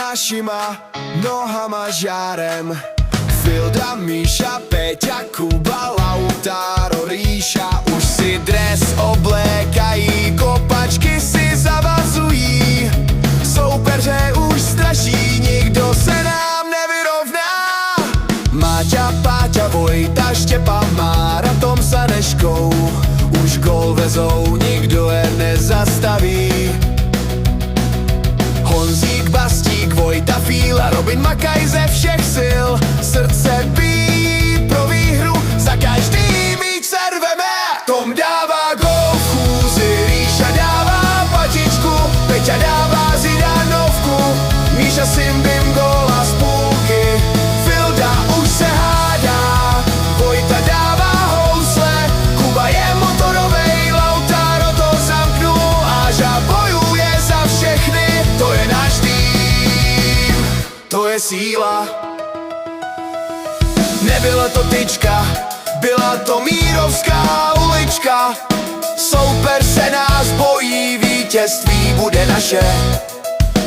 našima nohama žárem. Filda, Míša, Péťa, Kuba, Lautaro, Ríša už si dres oblékají, kopačky si zavazují. Soupeře už straší, nikdo se nám nevyrovná. Máťa, Páťa, Vojta, Štěpa, Mára, Tom s Aneškou už gól vezou, nikdo je nezastaví. Honzík, Bastík, Vojta, Fíla, Robin makaj ze všech sil. Srdce bíjí pro výhru, za každý míč serveme. Tom dává gól v chůzi, Ríša dává patičku, Peťa dává Zidanovku, Míša Simbim góla z půlky. Filda už se hádá, Vojta dává housle, Kuba je motorovej, Lautaro to zamknul, Áža bojuje za všechny, to je náš tým, to je síla. Nebyla to tyčka, byla to mírovská ulička. Soupeř se nás bojí, vítězství bude naše.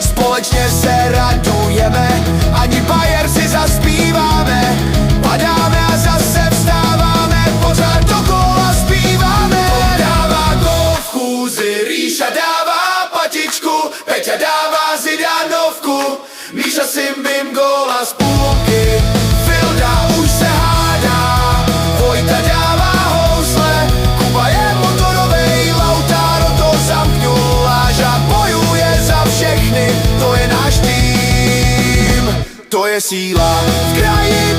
Společně se radujeme, ani Bayer si zaspíváme. Padáme a zase vstáváme, pořád dokola zpíváme. Tom dává gól v chůzi, Ríša dává patičku, Peťa dává Zidanovku, Míša Simbim góla z půlky. Filda už se hádá, Vojta dává housle, Kuba je motorovej, Lautaro to zamknul, Áža bojuje za všechny, to je náš tým, to je síla. V kraji